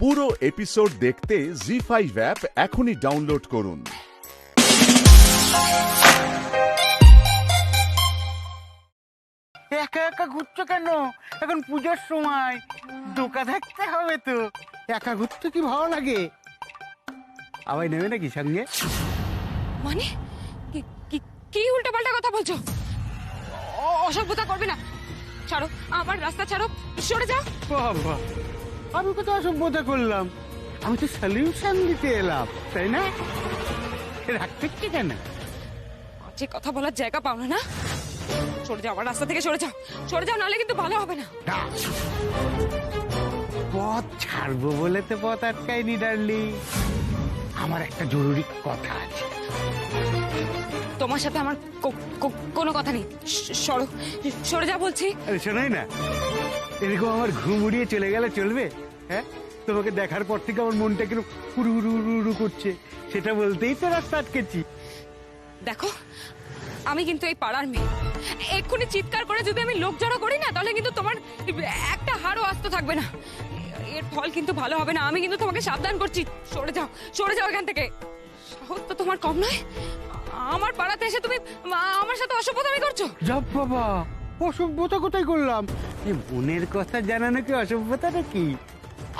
পুরো এপিসোড দেখতে জি5 অ্যাপ এখনই ডাউনলোড করুন। একা একা ঘুরছো কেন? এখন পুজোর সময়, দোকা থাকতে হবে তো। একা ঘুরতে কি ভালো লাগে? আবার নেবে নাকি সঙ্গে? মানে কি উল্টো পাল্টা কথা বলছো? অসভ্যতা করবে না, ছাড়ো আমার রাস্তা, ছাড়ো, সরে যাও। বাবা, আমি কত অসভ্যতা করলাম? আমি তো সলিউশন দিতে এলাম, তাই না? রাখতে কেন? যে কথা বলার জায়গা পাও না? সরে যাও, আমার রাস্তা থেকে সরে যাও, সরে যাও, নাহলে কিন্তু ভালো হবে না। পথ ছাড়বো বলে তো পথ আটকায়নি ডার্লি। আমার একটা জরুরি কথা আছে। তোমার সাথে আমার কোনো কথা নেই, সরো, সরে যা বলছি। আরে শোনাই না, এরকম আমার ঘুম উড়িয়ে চলে গেলে চলবে? হ্যাঁ, তোমাকে দেখার পর থেকে আমার মনটা কেন উড়ু উড়ু উড়ু উড়ু করছে, সেটা বলতেই তো রাস্তা আটকেছি। দেখো, আমি কিন্তু এই পাড়ার মেয়ে, এক্ষুনি চিৎকার করে যদি আমি লোক জড়ো করি না, তাহলে কিন্তু তোমার একটা হাড়ও আস্ত থাকবে না। এর ফল কিন্তু ভালো হবে না। আমি কিন্তু তোমাকে সাবধান করছি, সরে যাও, সরে যাও এখান থেকে। সাহস তো তোমার কম নয়, আমার পাড়াতে এসে তুমি আমার সাথে অসভ্যতামি করছো। যাব বাবা, অসভ্যতা কোথায় করলাম? এই মনের কথা জানানো কি অসভ্যতা নাকি?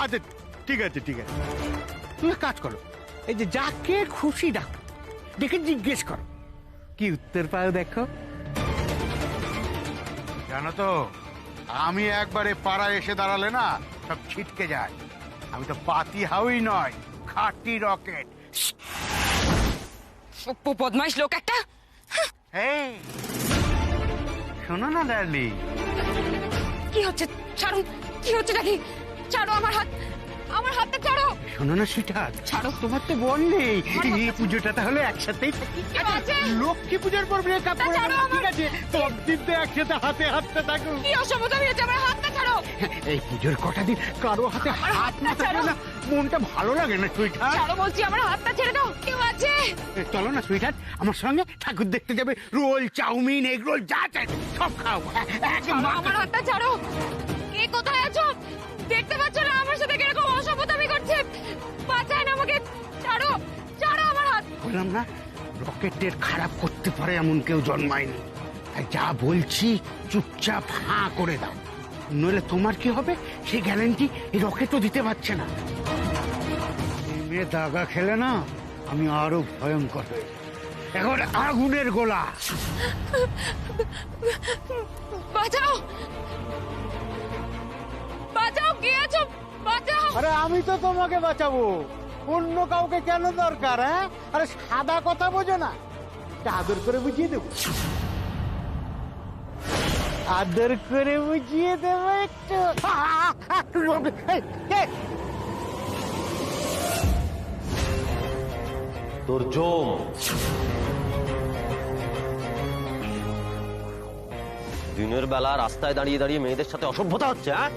আচ্ছা ঠিক আছে, ঠিক আছে, তুমি এক কাজ করো, এই যে যাকে খুশি ডাকো, ডেকে জিজ্ঞেস করো, কি উত্তর পাও দেখো। জানো তো, আমি একবারে পাড়ায় এসে দাঁড়ালে না সব ছিটকে যায়। আমি তো পাতি হাউই নয়, খাঁটি রকেট। বদমাইশ লোক একটা। এই শোনো না ডার্লি, কি হচ্ছে? ছাড়ুন, কি হচ্ছে নাকি? ছাড়ো আমার হাত, আমার হাতটা ছাড়ো। শোনো না সুইটার, ছাড়ো। তোমার তো বোন নেই, এই পুজোটা তাহলে একসাথেই থাকি। কেউ আছে? লক্ষ্মী পুজোর পর ব্রেকআপ করে ছাড়ো দেবো, আমার। ঠিক আছে? সব দিন তো একসাথে হাতে হাতটা থাকো। কি অসভ্যতামি হচ্ছে? আমার হাতটা ছাড়ো। এই পুজোর কটা দিন কারো হাতে হাত না থাকলে না মনটা ভালো লাগে না সুইটার। ছাড়ো বলছি, আমার হাতটা ছেড়ে দাও। কেউ আছে? চলো না সুইটার, আমার সঙ্গে ঠাকুর দেখতে যাবে। রোল, চাউমিন, এগ রোল যা চাই সব খাও। ছাড়ো, আমার হাতটা ছাড়ো। কে কোথায় আছো? দেখতে পাচ্ছ না আমার সাথে কিরকম অসভ্যতামি করছে? বাঁচায় না আমাকে, ছাড়ো, ছাড়ো আমার হাত। বললাম না, রকেটের খারাপ করতে পারে এমন কেউ জন্মায়নি। তাই যা বলছি চুপচাপ হাঁ করে দাও, নইলে তোমার কি হবে সেই গ্যারান্টি এই রকেটও দিতে পারছে না। এই মেয়ে দাগা খেলে না আমি আরো ভয়ঙ্কর হয়ে যাই। এখন আগুনের গোলা। বাঁচাও, বাঁচাও, কে আছো? বাঁচাও। আরে আমি তো তোমাকে বাঁচাবো, অন্য কাউকে কেন দরকার? হ্যাঁ, আরে সাদা কথা বোঝো না, আদর করে বুঝিয়ে দেবো, আদর করে বুঝিয়ে দেবো একটু। এই, এই, তোর জম দিনের বেলা রাস্তায় দাঁড়িয়ে দাঁড়িয়ে মেয়েদের সাথে অসভ্যতা হচ্ছে। হ্যাঁ,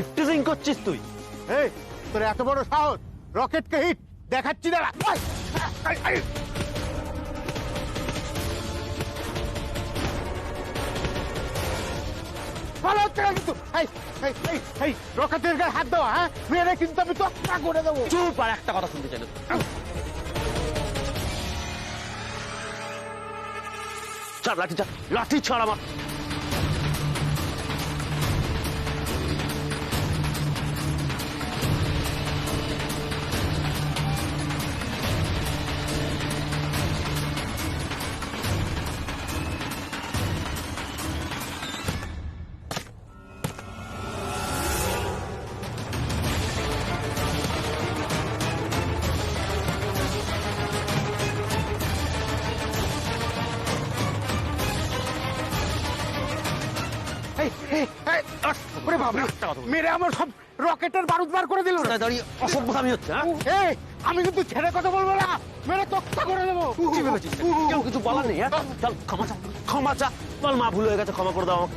ইফটিজিং করছিস তুই? এই, তোর এত বড় সাহস, রকেটকে হিট দেখাচ্ছি, দাঁড়া। এই, এই, এই। ভালো হচ্ছে না কিন্তু। এই, এই, এই, এই, রকেটের গায়ে হাত দেওয়া, হ্যাঁ, মেয়েরা কিন্তু আমি তক্তা করে দেবো। চুপ, আর একটা কথা শুনতে চাই না। ছাড় লাঠি, ছাড় লাঠি, ছাড় আমার। এই, এই, এই, ওরে বাবা, মেরে আমার সব রকেটের বারুদ বার করে দিল। রাস্তায় দাঁড়িয়ে অসভ্যতামি হচ্ছে। হ্যাঁ, এই, আমি কিন্তু ছেড়ে কথা বলবো না, মেরে তক্তা করে দেবো। কি ভেবেছিস? কেউ কিছু বলার নেই? হ্যাঁ, চল ক্ষমা চা, ক্ষমা চা, বল মা ভুল হয়ে গেছে, ক্ষমা করে দাও আমাকে।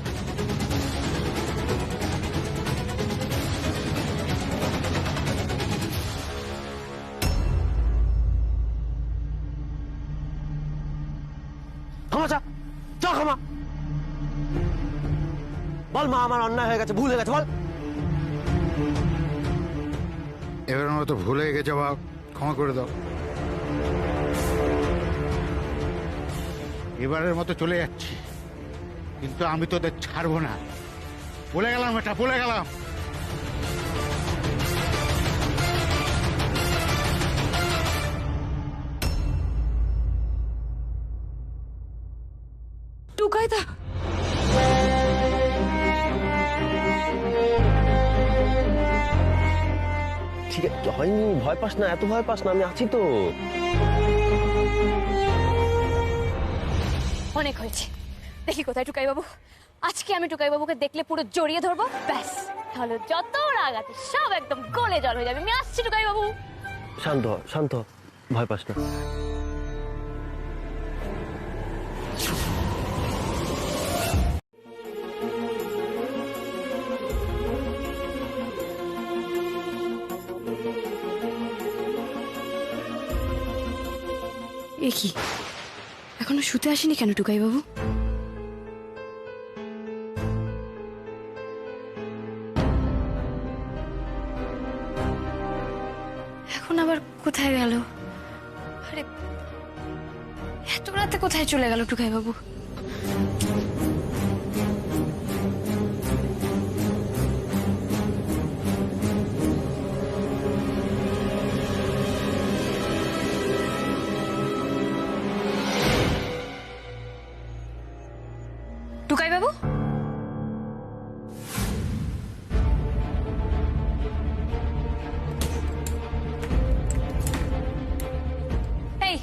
ক্ষমা চা, চল ক্ষমা বল। মা, আমার অন্যায় হয়ে গেছে, ভুল হয়ে গেছে, বল। আমার তো ভুলে গেছে বাপ, ক্ষমা করে দাও। এবারের মতো চলে যাচ্ছি, কিন্তু আমি তোদের ছাড়বো না। বলে গেলাম, এটা বলে গেলাম। টুকাইদা, ঠিক আছে, হয়নি, ভয় পাস না, এত ভয় পাস না, আমি আছি তো। অনেক হয়েছে, দেখি কোথায় টুকাই বাবু। আজকে আমি টুকাই বাবুকে দেখলে পুরো জড়িয়ে ধরবো, ব্যাস তাহলে যত রাগ আছে সব একদম গলে জল হয়ে যাবে। আমি আসছি টুকাই বাবু। শান্ত হ, শান্ত হ, ভয় পাস না। এ কি, এখনো শুতে আসেনি কেন টুকাই বাবু? এখন আবার কোথায় গেল? আরে এত রাতে কোথায় চলে গেল টুকাই বাবু? টুকাই বাবু, এই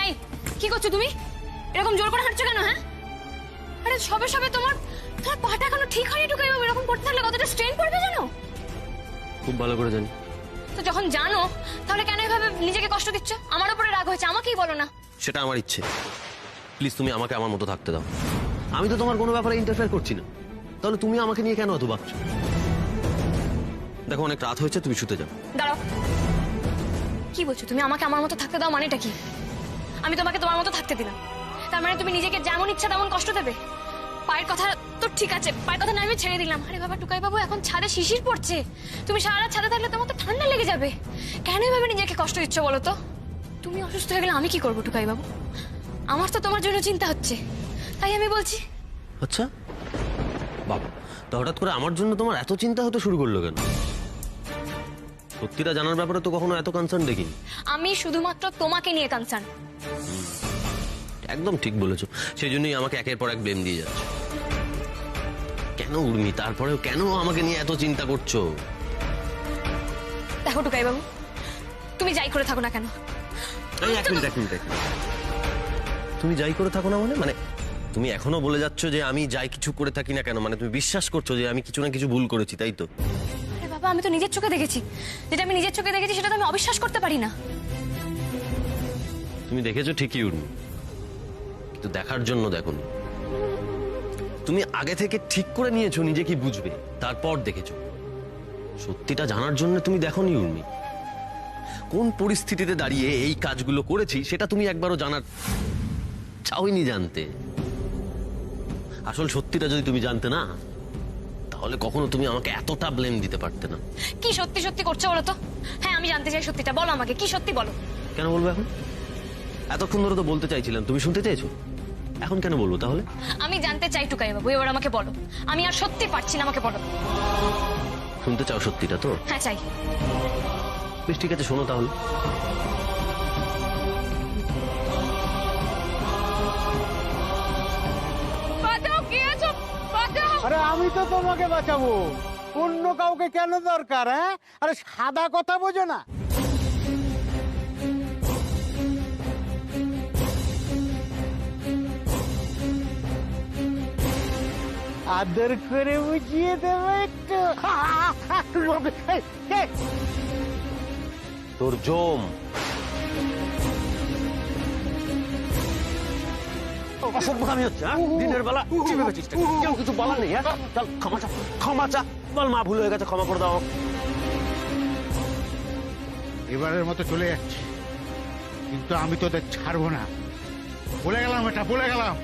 এই কি করছো তুমি? এরকম জোর করে হাঁটছো কেন? হ্যাঁ, আরে সবে সবে তোমার তোমার পাটা এখনো ঠিক হয়নি টুকাই বাবু। এরকম করতে থাকলে কতটা স্ট্রেন পড়বে জানো? খুব ভালো করে জানি। তো যখন জানো তাহলে কেন এভাবে নিজেকে কষ্ট দিচ্ছ? আমার উপরে রাগ হয়েছে, আমাকেই বলো না। সেটা আমার ইচ্ছে। প্লিজ তুমি আমাকে আমার মতো থাকতে দাও। আমি তো তোমার কোনো ব্যাপারে ইন্টারফেয়ার করছি না, তাহলে তুমি আমাকে নিয়ে কেন এত ভাবছো? দেখো, অনেক রাত হয়েছে, তুমি শুতে যাও। দাঁড়াও, কি বলছো তুমি? আমাকে আমার মতো থাকতে দাও মানেটা কি? আমি তোমাকে তোমার মতো থাকতে দিলাম, তার মানে তুমি নিজেকে যেমন ইচ্ছা তেমন কষ্ট দেবে? পায়ের কথা তো ঠিক আছে, পায়ের কথা না আমি ছেড়ে দিলাম। আরে বাবা টুকাই বাবু, এখন ছাদে শিশির পড়ছে, তুমি সারা রাত ছাদে থাকলে তোমার তো ঠান্ডা লেগে যাবে। কেন এভাবে নিজেকে কষ্ট দিচ্ছ বলো তো? তুমি অসুস্থ হয়ে গেলে আমি কি করবো টুকাই বাবু? আমার তো তোমার জন্য চিন্তা হচ্ছে, তাই আমি বলছি। আচ্ছা বাবা, তা হঠাৎ করে আমার জন্য তোমার এত চিন্তা হতে শুরু করলো কেন? সত্যিটা জানার ব্যাপারে তো কখনো এত কনসার্ন দেখিনি। আমি শুধুমাত্র তোমাকে নিয়ে কনসার্ন। একদম ঠিক বলেছো, সেই জন্যই আমাকে একের পর এক ব্লেম দিয়ে যাচ্ছে। কেন উর্মি, তারপরেও কেন আমাকে নিয়ে এত চিন্তা করছো? দেখো টুকাই বাবু, তুমি যাই করে থাকো না কেন, এই এক মিনিট, এক মিনিট, এক মিনিট। তুমি যাই করে থাকো না মানে তুমি এখনো বলে যাচ্ছ যে আমি যাই কিছু করে থাকি না কেন, মানে তুমি বিশ্বাস করছো যে আমি কিছু না কিছু ভুল করেছি, তাই তো? আরে বাবা, আমি তো নিজের চোখে দেখেছি, যেটা আমি নিজের চোখে দেখেছি সেটা তো আমি অবিশ্বাস করতে পারি না। তুমি দেখেছো ঠিকই উর্মি, কিন্তু দেখার জন্য দেখোনি। তুমি আগে থেকে ঠিক করে নিয়েছো নিজে কি বুঝবে, তারপর দেখেছো। সত্যিটা জানার জন্য তুমি দেখোনি উর্মি। কোন পরিস্থিতিতে দাঁড়িয়ে এই কাজগুলো করেছি সেটা তুমি একবারও জানার চাওইনি জানতে। আসল সত্যিটা যদি তুমি জানতে না, তাহলে কখনো তুমি আমাকে এতটা ব্লেম দিতে পারতে না। কি সত্যি সত্যি করছো বলো তো? হ্যাঁ, আমি জানতে চাই সত্যিটা, বলো আমাকে, কি সত্যি বলো। কেন বলবো এখন? এতক্ষণ ধরে তো বলতে চাইছিলাম, তুমি শুনতে চাইছো, এখন কেন বলবো তাহলে? আমি জানতে চাই টুকাই বাবু, এবার আমাকে বলো। আমি আর সত্যি পারছি না, আমাকে বলো। শুনতে চাও সত্যিটা তো? হ্যাঁ চাই। বেশ, ঠিক আছে, শোনো তাহলে। বাঁচাও, কে আছো? বাঁচাও! আরে আমি তো তোমাকে বাঁচাবো, অন্য কাউকে কেন দরকার? হ্যাঁ, আরে সাদা কথা বোঝো না? আদর করে বুঝিয়ে দেবো একটু। এই, এই, তোর জম অসভ্যতামি হচ্ছে, হ্যাঁ? দিনের বেলা চিপে গেছিস, কেউ কিছু বলার নেই, হ্যাঁ? চল ক্ষমা চা, ক্ষমা চা, বল মা ভুল হয়ে গেছে, ক্ষমা করে দাও। এবারের মতো চলে যাচ্ছি, কিন্তু আমি তোদের ছাড়বো না। বলে গেলাম, এটা বলে গেলাম।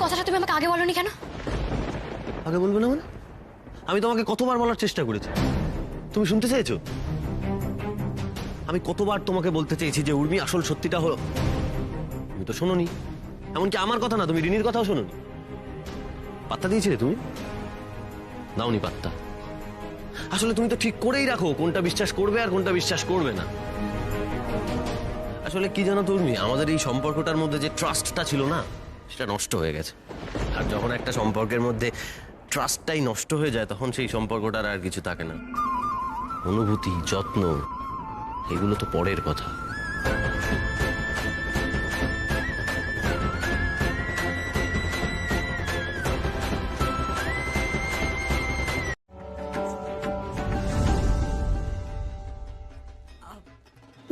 কথাটা তুমি আমাকে আগে বলনি কেন? আগে বলবে না মানে? আমি তোমাকে কতবার বলার চেষ্টা করেছি, তুমি শুনতে চেয়েছো? আমি কতবার তোমাকে বলতে চেয়েছি যে উর্মি আসল সত্যিটা হলো, তুমি তো শোনোনি। এমনকি আমার কথা না, তুমি রিনির কথাও শোনোনি। পাত্তা দিয়েছিলে তুমি? দাওনি পাত্তা। আসলে তুমি তো ঠিক করেই রাখো কোনটা বিশ্বাস করবে আর কোনটা বিশ্বাস করবে না। আসলে কি জানো তো উর্মি, আমাদের এই সম্পর্কটার মধ্যে যে ট্রাস্টটা ছিল না, সেটা নষ্ট হয়ে গেছে। আর যখন একটা সম্পর্কের মধ্যে ট্রাস্টটাই নষ্ট হয়ে যায়, তখন সেই সম্পর্কটার আর কিছু থাকে না। অনুভূতি, যত্ন, এগুলো তো পরের কথা।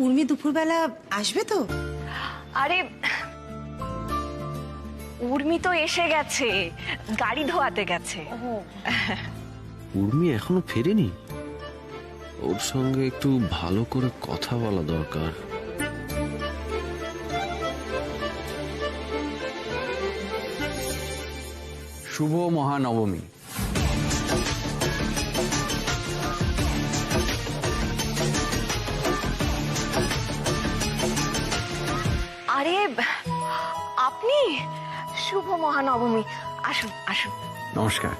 উর্মি দুপুরবেলা আসবে তো? আরে উর্মি তো এসে গেছে, গাড়ি ধোয়াতে গেছে। উর্মি এখনো ফেরেনি, ওর সঙ্গে একটু ভালো করে কথা বলা দরকার। শুভ মহানবমী। আরে আপনি? শুভ মহানবমী, আসুন আসুন। নমস্কার।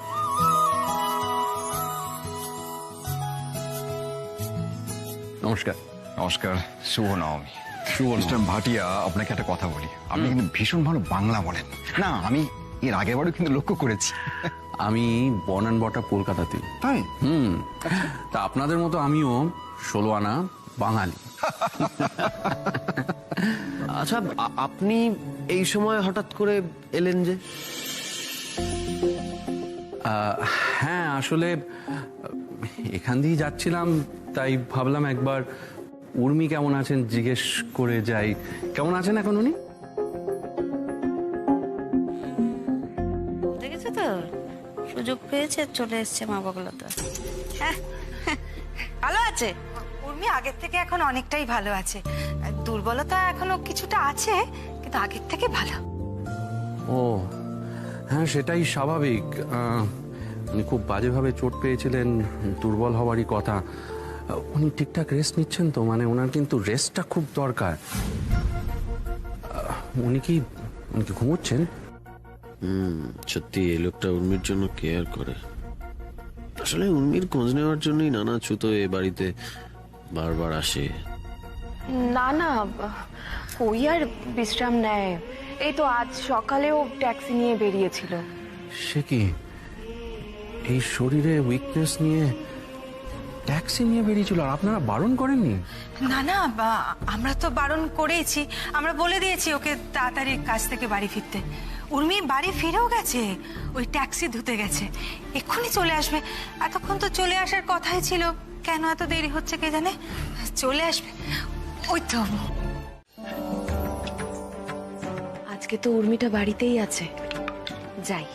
নমস্কার। নমস্কার, শুভ নবমী। মিস্টার ভাটিয়া, আপনাকে একটা কথা বলি, আপনি কিন্তু ভীষণ ভালো বাংলা বলেন। না, আমি এর আগেরবারও কিন্তু লক্ষ্য করেছি। আমি বনান বটা কলকাতাতে। তাই? তা আপনাদের মতো আমিও 16 আনা বাঙালি। আচ্ছা, আপনি এই সময় হঠাৎ করে এলেন যে? হ্যাঁ, আসলে এখান দিয়েই যাচ্ছিলাম, তাই ভাবলাম একবার উর্মি কেমন আছেন জিজ্ঞেস করে যাই। কেমন আছেন এখন উনি? দেখেছো তো, সুযোগ পেয়েছে, চলে এসছে মা বগলতা। ভালো আছে উর্মি, আগের থেকে এখন অনেকটাই ভালো আছে। দুর্বলতা এখনো কিছুটা আছে, কিন্তু আগের থেকে ভালো। ও হ্যাঁ, সেটাই স্বাভাবিক। উনি খুব বাজেভাবে চোট পেয়েছিলেন, দুর্বল হওয়ারই কথা। উনি ঠিকঠাক রেস্ট নিচ্ছেন তো? মানে ওনার কিন্তু রেস্টটা খুব দরকার। উনি কি ঘুমোচ্ছেন? সত্যি এই লোকটা উর্মির জন্য কেয়ার করে। আসলে উর্মির খোঁজ নেওয়ার জন্যই নানা ছুতো এ বাড়িতে বারবার আসে। না না, ওই আর বিশ্রাম নেয়। এই তো আজ সকালেও ট্যাক্সি নিয়ে বেরিয়েছিল। সে কি, এই শরীরে উইকনেস নিয়ে ট্যাক্সি নিয়ে বেরিয়েছিল? আর আপনারা বারণ করেননি? না না, আমরা তো বারণ করেইছি, আমরা বলে দিয়েছি ওকে তাড়াতাড়ি কাজ থেকে বাড়ি ফিরতে। উর্মি বাড়ি ফিরেও গেছে, ওই ট্যাক্সি ধুতে গেছে, এক্ষুনি চলে আসবে। এতক্ষণ তো চলে আসার কথাই ছিল, কেন এত দেরি হচ্ছে কে জানে। চলে আসবে ওই তো। আজকে তো উর্মিটা বাড়িতেই আছে, যাই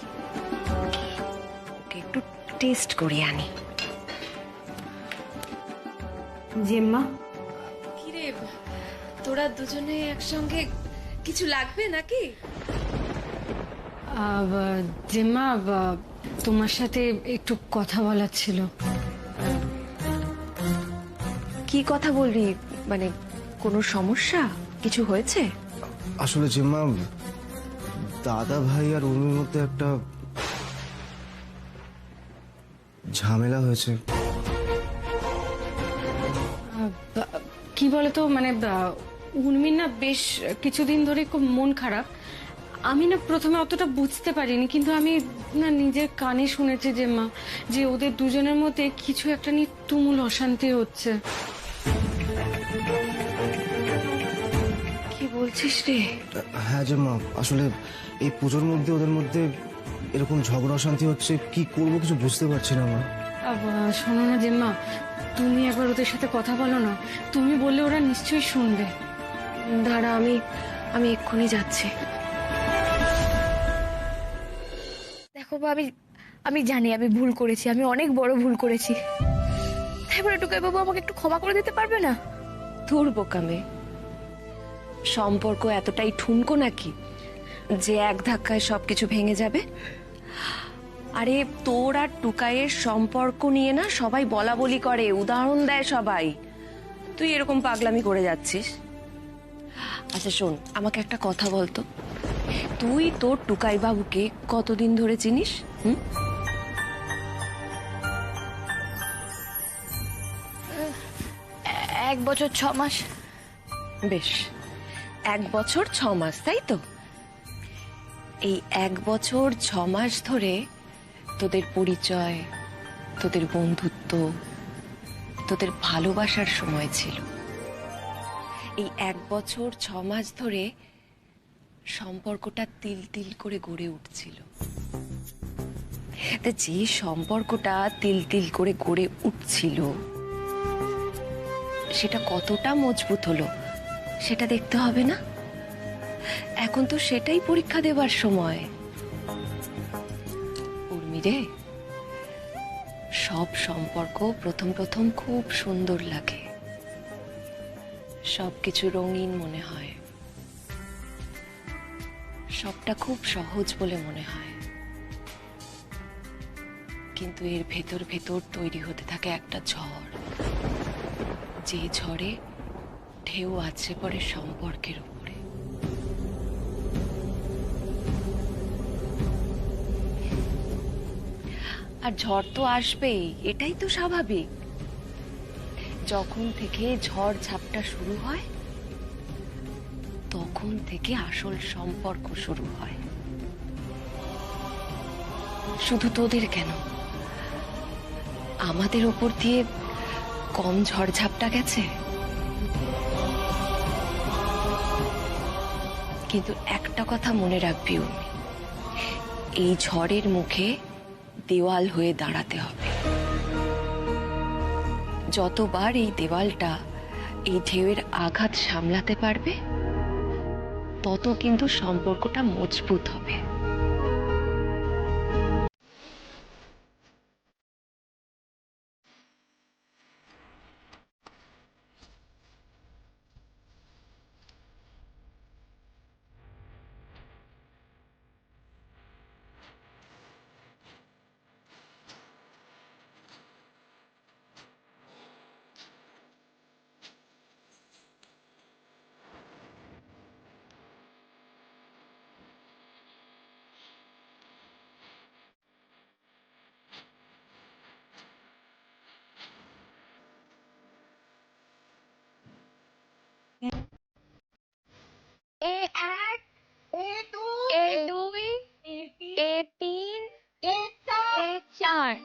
ওকে একটু টেস্ট করিয়ে আনি। জেম্মা, কিরে, তোরা দুজনে একসঙ্গে কিছু লাগবে নাকি? জেম্মা, তোমার সাথে একটু কথা বলার ছিল। কি কথা বলবি? মানে কোনো সমস্যা কিছু হয়েছে? আসলে জিম্মা, দাদা ভাই আর উর্মির মধ্যে একটা ঝামেলা হয়েছে। কি বলতো, মানে উর্মির না বেশ কিছুদিন ধরে খুব মন খারাপ। আমি না প্রথমে অতটা বুঝতে পারিনি, কিন্তু আমি না নিজের কানে শুনেছি যে মা, যে ওদের দুজনের মধ্যে কিছু একটা নিয়ে তুমুল অশান্তি হচ্ছে। কি বলছিস রে? হ্যাঁ জিম্মা, আসলে এই পুজোর মধ্যে ওদের মধ্যে এরকম ঝগড়া অশান্তি হচ্ছে। কি করবো কিছু বুঝতে পারছি না আমরা। শোনো না জেম্মা, তুমি একবার ওদের সাথে কথা বলো না। তুমি বললে ওরা নিশ্চয়ই শুনবে। দাঁড়া, আমি এক্ষুনি যাচ্ছি। দেখো বা, আমি জানি আমি ভুল করেছি, আমি অনেক বড় ভুল করেছি। তারপরে টুকাই বাবু আমাকে একটু ক্ষমা করে দিতে পারবে না? ধুর বোকামে, সম্পর্ক এতটাই ঠুনকো নাকি? যে এক ধাক্কায় সবকিছু ভেঙে যাবে? আরে তোর আর টুকাইয়ের সম্পর্ক নিয়ে না সবাই বলা বলি করে, উদাহরণ দেয় সবাই। তুই এরকম পাগলামি করে যাচ্ছিস। আচ্ছা শোন, আমাকে একটা কথা বলতো, তুই তোর টুকাই বাবুকে কতদিন ধরে চিনিস? হুম? এক বছর 6 মাস। বেশ, 1 বছর 6 মাস, তাই তো? এই 1 বছর 6 মাস ধরে তোদের পরিচয়, তোদের বন্ধুত্ব, তোদের ভালোবাসার সময় ছিল। এই 1 বছর 6 মাস ধরে সম্পর্কটা তিল তিল করে গড়ে উঠছিল। তা যে সম্পর্কটা তিল তিল করে গড়ে উঠছিল সেটা কতটা মজবুত হলো সেটা দেখতে হবে না? এখন তো সেটাই পরীক্ষা দেবার সময়। উর্মিরে, সব সম্পর্ক প্রথম প্রথম খুব সুন্দর লাগে, সবকিছু রঙিন মনে হয়, সবটা খুব সহজ বলে মনে হয়, কিন্তু এর ভেতর ভেতর তৈরি হতে থাকে একটা ঝড়, যে ঝড়ে ঢেউ আছে পড়ে সম্পর্কের উপরে। আর ঝড় তো আসবেই, এটাই তো স্বাভাবিক। যখন থেকে ঝড় ঝাপটা শুরু হয় তখন থেকে আসল সম্পর্ক শুরু হয়। শুধু তোদের কেন, আমাদের ওপর দিয়ে কম ঝড় ঝাপটা গেছে। কিন্তু একটা কথা মনে রাখবি উর্মি, এই ঝড়ের মুখে দেওয়াল হয়ে দাঁড়াতে হবে। যতবার এই দেওয়ালটা এই ঢেউয়ের আঘাত সামলাতে পারবে তত কিন্তু সম্পর্কটা মজবুত হবে। A1, A2, A3, A4।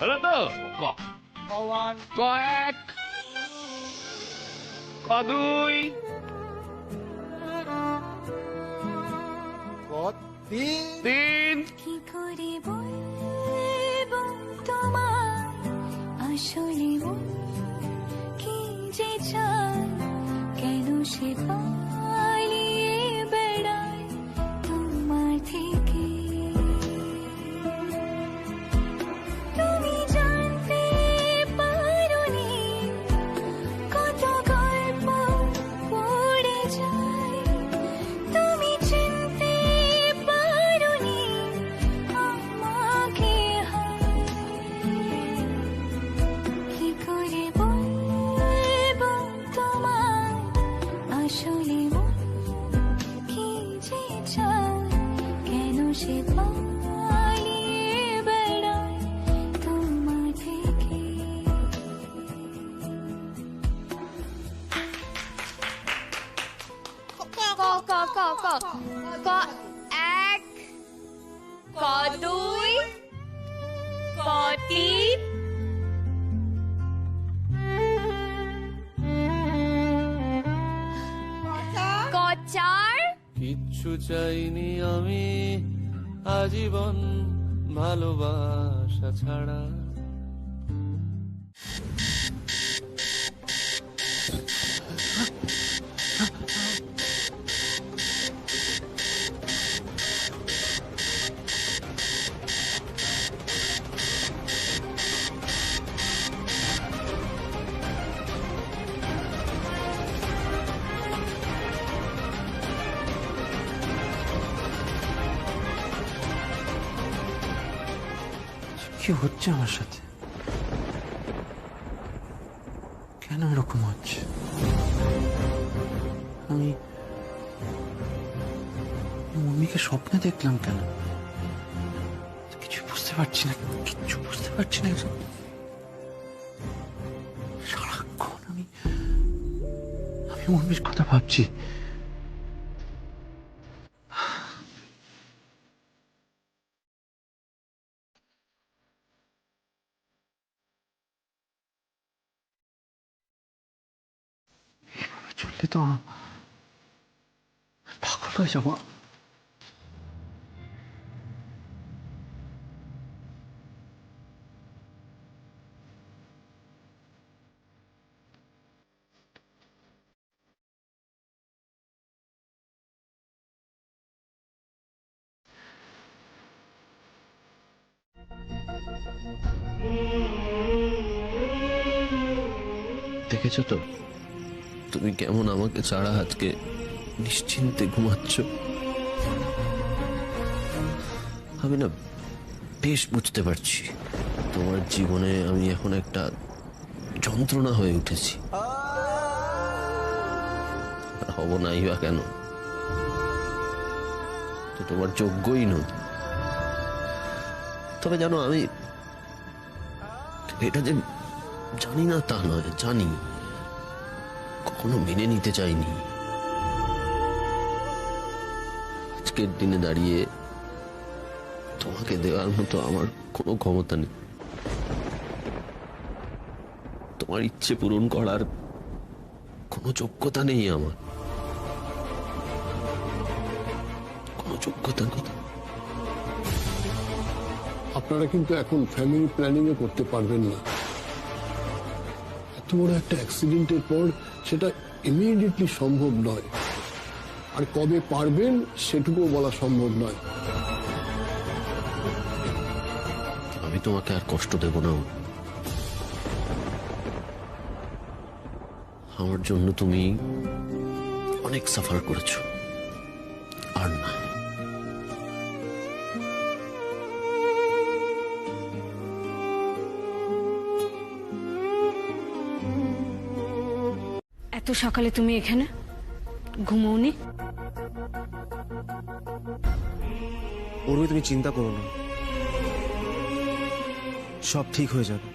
হলো তো? কয়েক, দুই, তিন। কি করে বলবো তোমায় আসলে মন কি যে চায়, কেন সে পালিয়ে বেড়ায় তোমার থেকে। তুমি জানতে পারোনি কত গল্প পড়ে যায়, তুমি চিনতে পারোনি আমাকে। চাইনি আমি আজীবন ভালোবাসা ছাড়া। কি হচ্ছে আমার সাথে? কেন এরকম হচ্ছে? আমি মম্মিকে স্বপ্নে দেখলাম কেন? কিছু বুঝতে পারছি না, কিচ্ছু বুঝতে পারছি না। সারাক্ষণ আমি মম্মির কথা ভাবছি। চললে তো পাগল হয়ে যাবো। দেখেছো তো তুমি কেমন আমাকে ছাড়া আজকে নিশ্চিন্তে ঘুমাচ্ছ? আমি না বেশ বুঝতে পারছি তোমার জীবনে আমি এখন একটা যন্ত্রণা হয়ে উঠেছি। হব নাই বা কেন? তো তোমার যোগ্যই নই। তবে জানো, আমি এটা যে জানি না তা নয়, জানি। কখনো মেনে নিতে চাইনি। আজকের দিনে দাঁড়িয়ে তোমাকে দেওয়ার মতো আমার কোনো ক্ষমতা নেই। তোমার ইচ্ছে পূরণ করার কোনো যোগ্যতা নেই আমার, কোনো যোগ্যতা নেই। আপনারা কিন্তু এখন ফ্যামিলি প্ল্যানিং এ করতে পারবেন না। এত বড় একটা অ্যাক্সিডেন্টের পর সেটা ইমিডিয়েটলি সম্ভব নয়, আর কবে পারবেন সেটুকুও বলা সম্ভব নয়। আমি তোমাকে আর কষ্ট দেব না। আমার জন্য তুমি অনেক সাফার করেছো, আর না। এত সকালে তুমি এখানে ঘুমোওনি? উর্মি, তুমি চিন্তা করো না, সব ঠিক হয়ে যাবে।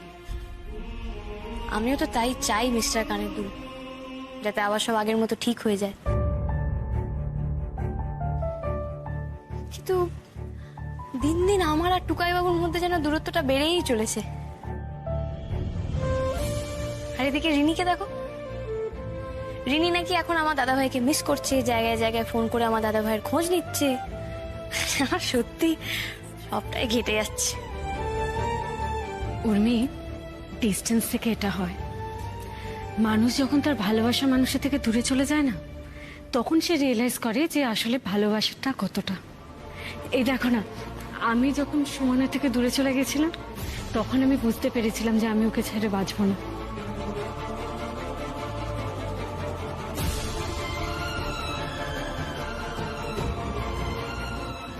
আমিও তো তাই চাই মিস্টার কানেরদুল, যাতে আবার সব আগের মতো ঠিক হয়ে যায়। কিন্তু দিন দিন আমার আর টুকাই বাবুর মধ্যে যেন দূরত্বটা বেড়েই চলেছে। আর এদিকে রিনিকে দেখো, রিনি নাকি এখন আমার দাদাভাইকে মিস করছে, জায়গায় জায়গায় ফোন করে আমার দাদাভাইয়ের খোঁজ নিচ্ছে। আমার সত্যি সবটাই ঘেটে যাচ্ছে। উর্মি, ডিস্টেন্স থেকে এটা হয়। মানুষ যখন তার ভালোবাসা মানুষের থেকে দূরে চলে যায় না, তখন সে রিয়েলাইজ করে যে আসলে ভালোবাসাটা কতটা। এই দেখো না, আমি যখন সুমনের থেকে দূরে চলে গেছিলাম, তখন আমি বুঝতে পেরেছিলাম যে আমি ওকে ছেড়ে বাঁচবো না।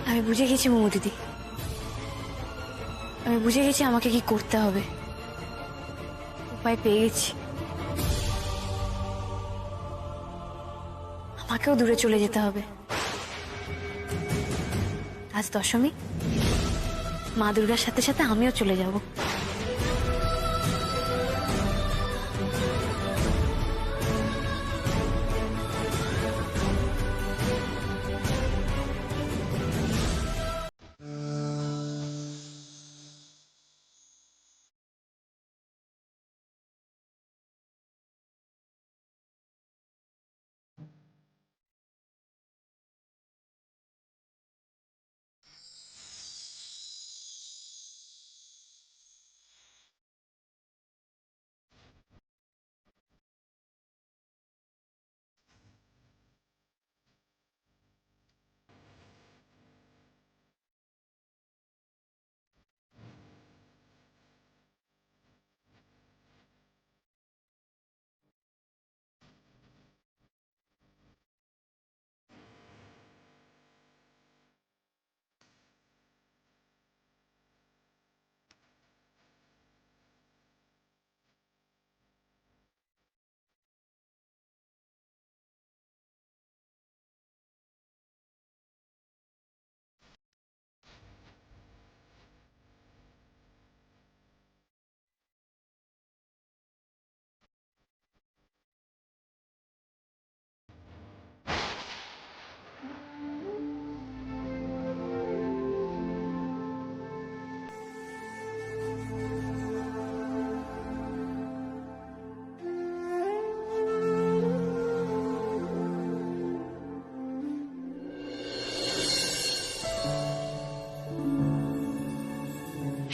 আমি বুঝে গেছি মোমো দিদি, আমি বুঝে গেছি আমাকে কি করতে হবে। উপায় পেয়ে গেছি। আমাকেও দূরে চলে যেতে হবে। আজ দশমী, মা দুর্গার সাথে সাথে আমিও চলে যাব।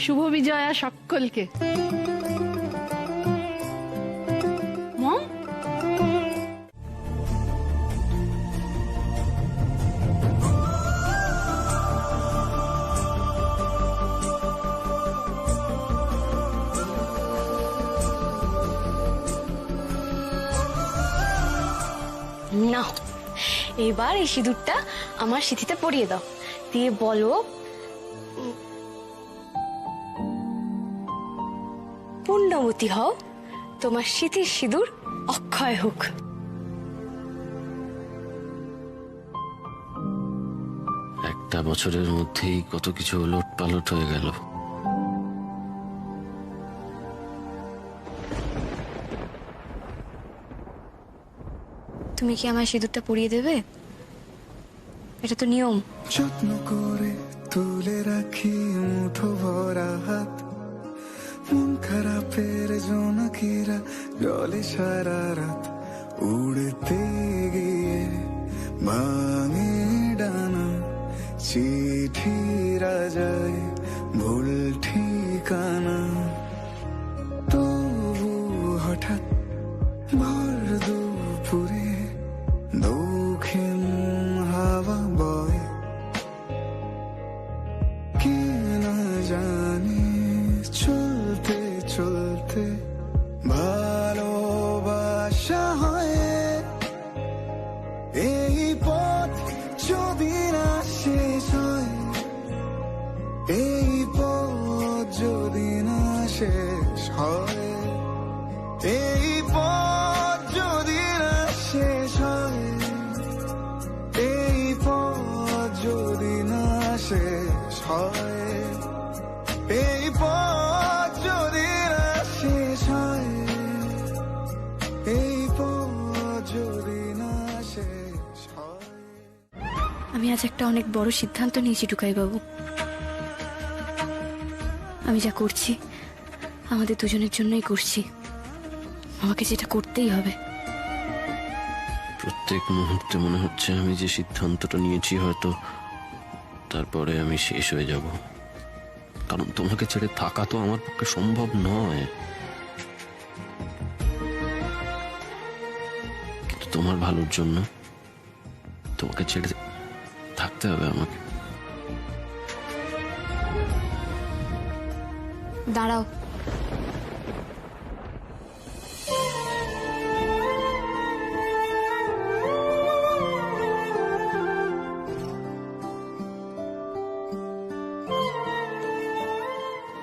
শুভ বিজয়া সকলকে। মম, না, এবার এই সিঁদুরটা আমার সিঁথিতে পরিয়ে দাও, দিয়ে বলো পুণ্যবতী হও, তোমার সিঁথির সিঁদুর অক্ষয় হোক। একটা বছরের মধ্যেই কত কিছু ওলট পালট হয়ে গেল। তুমি কি আমার সিঁদুরটা পরিয়ে দেবে? এটা তো নিয়ম। যত্ন করে তুলে রাখি মুঠো ভরা হাত, মন খারাপের জোনাকিরা জলে সারা রাত, উড়তে গিয়ে ভাঙে ডানা, চিঠিরা যায় ভুল ঠিকানা, তবু হঠাৎ ভর দুপুরে দক্ষিণ হাওয়া বয়, কে না জানে চলতে চলতে ভালোবাসা হয়। এই পথ যদি না শেষ হয়, এই পথ যদি না শেষ হয়, এই পথ যদি না শেষ হয়, এই পথ যদি না শেষ হয়, এই পথ যদি না শেষ হয়, এই পথ যদি না শেষ হয়। আমি আজ একটা অনেক বড় সিদ্ধান্ত নিয়েছি টুকাই বাবু। আমি যা করছি আমাদের দুজনের জন্যই করছি, আমাকে যেটা করতেই হবে। প্রত্যেক মুহূর্তে মনে হচ্ছে আমি যে সিদ্ধান্তটা নিয়েছি হয়তো তারপরে আমি শেষ হয়ে যাব, কারণ তোমাকে ছেড়ে থাকা তো আমার পক্ষে সম্ভব নয়। কিন্তু তোমার ভালোর জন্য তোমাকে ছেড়ে থাকতে হবে আমাকে। দাঁড়াও,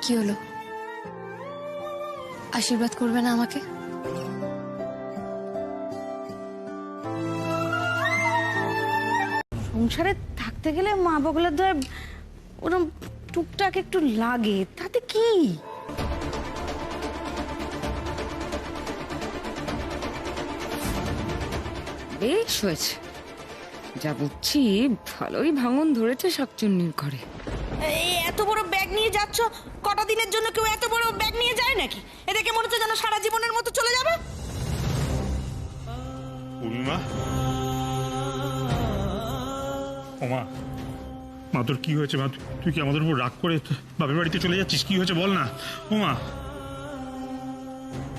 কি হলো? আশীর্বাদ করবে না আমাকে? সংসারে থাকতে গেলে মা বগলার দয় ওরম টুকটাক একটু লাগে, তাতে কি? বেশ হয়েছে, যা বুঝছি ভালোই ভাঙন ধরেছে শাকচুন্নির ঘরে। এই এত বড় ব্যাগ নিয়ে যাচ্ছ, কটা দিনের জন্য কেউ এত বড় ব্যাগ নিয়ে যায় নাকি? এ দেখে মনে হচ্ছে যেন সারা জীবনের মতো চলে যাবে। পূর্ণিমা, ওমা, মা তোর কি হয়েছে? মা তুই কি আমাদের উপর রাগ করে বাপের বাড়িতে চলে যাচ্ছিস? কি হয়েছে বল না। ওমা,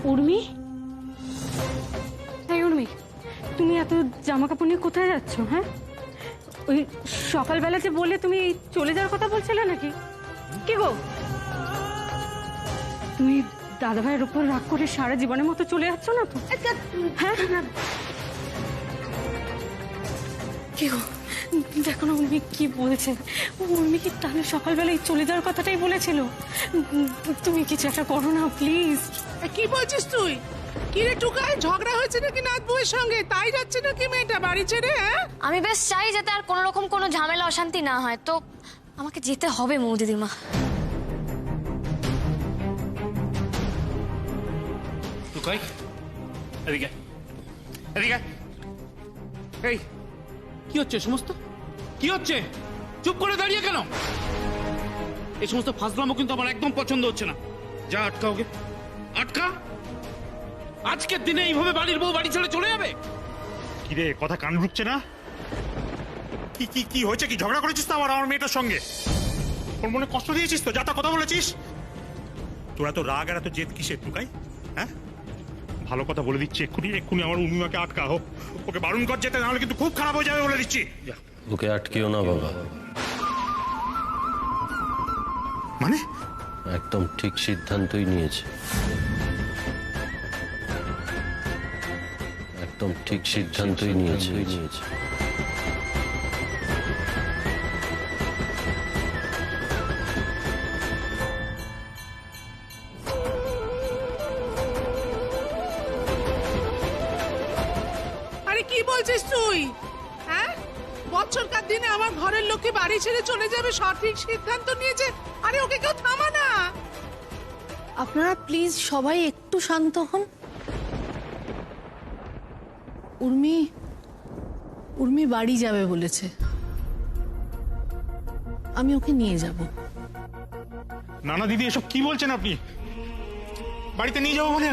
উর্মি, এই উর্মি, তুমি এত জামা কাপড় নিয়ে কোথায় যাচ্ছ? হ্যাঁ, ওই সকালবেলা যে বলে তুমি চলে যাওয়ার কথা বলছিলে নাকি? কি গো, তুমি দাদা ভাইয়ের উপর রাগ করে সারা জীবনের মতো চলে যাচ্ছ না তো? হ্যাঁ, কি গো, দেখো না উর্মি কি বলছে। উর্মি কি তাহলে সকালবেলায় চলে যাওয়ার কথাটাই বলেছিল? তুমি কিছু একটা করো না প্লিজ। কি বলছিস তুই? কি রে টুকাই, ঝগড়া হয়েছে নাকি নাথ বউয়ের সঙ্গে? তাই যাচ্ছে নাকি মেয়েটা বাড়ি ছেড়ে? আমি বেশ চাই যাতে আর কোনো রকম কোনো ঝামেলা অশান্তি না হয়, তো আমাকে যেতে হবে মৌ দিদিমা। টুকাই, এদিকে এদিকে। এই কি হচ্ছে সমস্ত? কি হচ্ছে? চুপ করে দাঁড়িয়ে কেন? এই সমস্ত ফাজলামো কিন্তু আমার একদম পছন্দ হচ্ছে না। যা, আটকা ওকে, আটকা। আজকের দিনে এইভাবে বাড়ির বউ বাড়ি ছেড়ে চলে যাবে? কি রে, কথা কান ঢুকছে না? কি কি কি হয়েছে? কি ঝগড়া করেছিস তো আমার মেয়েটার সঙ্গে? ওর মনে কষ্ট দিয়েছিস তো? যা তা কথা বলেছিস? তোরা তো রাগ আর এত জেদ কিসের টুকাই? হ্যাঁ, ভালো কথা বলে দিচ্ছি, এক্ষুনি এক্ষুনি আমার উর্মিমাকে আটকা হোক, ওকে বারণ কর যেতে, নাহলে কিন্তু খুব খারাপ হয়ে যাবে বলে দিচ্ছি। ওকে আটকিও না বাবা। মানে একদম ঠিক সিদ্ধান্তই নিয়েছে, একদম ঠিক সিদ্ধান্তই নিয়েছে। আরে কি বলছিস তুই? হ্যাঁ, বছরকার দিনে আমার ঘরের লোককে বাড়ি ছেড়ে চলে যাবে, সঠিক সিদ্ধান্ত নিয়েছে। আরে ওকে কেউ থামা না। আপনারা প্লিজ সবাই একটু শান্ত হন। উর্মি বাড়ি যাবে বলেছে, আমি ওকে নিয়ে যাব। নানা দিদি এসব কি বলছেন আপনি? বাড়িতে নিয়ে যাবো মানে?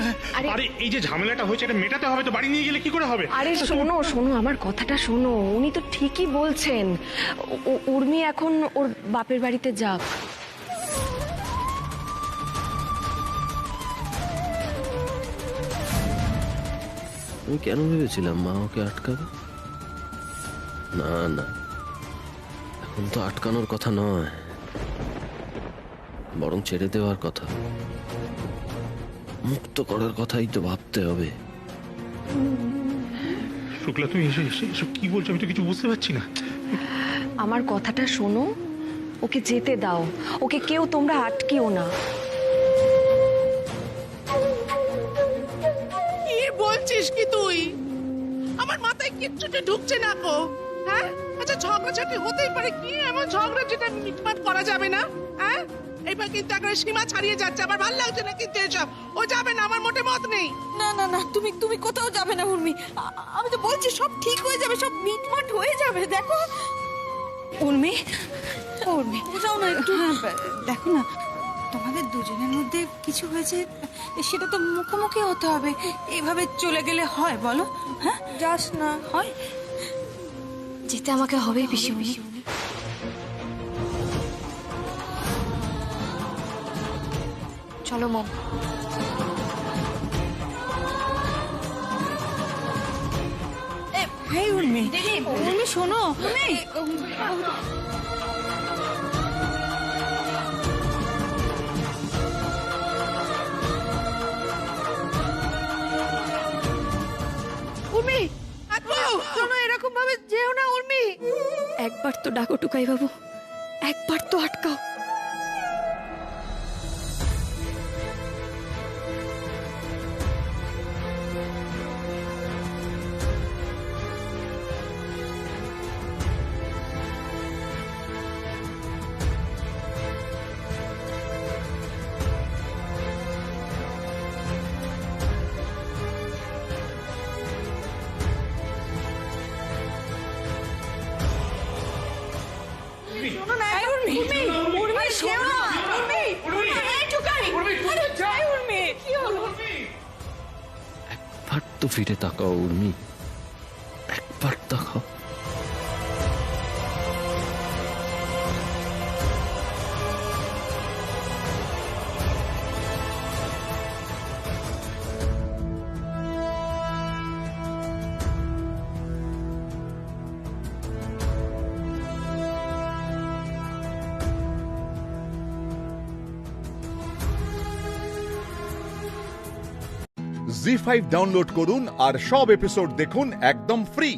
আরে এই যে ঝামেলাটা হয়েছে এটা মেটাতে হবে তো, বাড়ি নিয়ে গেলে কি করে হবে? আরে শোনো শোনো, আমার কথাটা শোনো, উনি তো ঠিকই বলছেন। উর্মি এখন ওর বাপের বাড়িতে যাক। আমি কেন ভেবেছিলাম মা ওকে আটকাবে? না না, এখন তো আটকানোর কথা নয়, বরং ছেড়ে দেওয়ার কথা, মুক্ত করার কথাই তো ভাবতে হবে। শুক্লা তুমি এসব কি বলছো? আমি তো কিছু বুঝতে পারছি না। আমার কথাটা শোনো, ওকে যেতে দাও, ওকে কেউ তোমরা আটকিও না। কি বলছিস কি তুই? আমার মাথায় কিচ্ছুটা ঢুকছে না গো। হ্যাঁ, আচ্ছা ঝগড়াঝাটি হতেই পারে, কি এমন ঝগড়া যেটা মিটমাট করা যাবে না? হ্যাঁ, এইবার কিন্তু একটা সীমা ছাড়িয়ে যাচ্ছে, আমার ভালো লাগছে না কিন্তু এসব। ও যাবে না, আমার মোটে মত নেই। না না না, তুমি কোথাও যাবে না উর্মি, আমি তো বলছি সব ঠিক হয়ে যাবে, সব মিটমাট হয়ে যাবে। দেখো উর্মি, উর্মি যাও না একটু। দেখো না, তোমাদের দুজনের মধ্যে কিছু হয়েছে, সেটা তো মুখোমুখি হতে হবে। এভাবে চলে গেলে হয় বলো? হ্যাঁ, যাস না হয়। যেতে আমাকে হবেই পিসিমণি। চলো মম। হেই উর্মি, উর্মি শোনো। উর্মি, শোনো, এরকম ভাবে যেও না উর্মি। একবার তো ডাকো টুকাই বাবু, একবার তো আটকাও। শোনো না, উর্মি, উর্মি শোনো, উর্মি, এই টুকাই, আরে যাই উর্মি, কি হলো? একবার তো ফিরে তাকাও উর্মি, একবার তাকাও। জি5 ডাউনলোড করুন আর সব এপিসোড দেখুন একদম ফ্রি।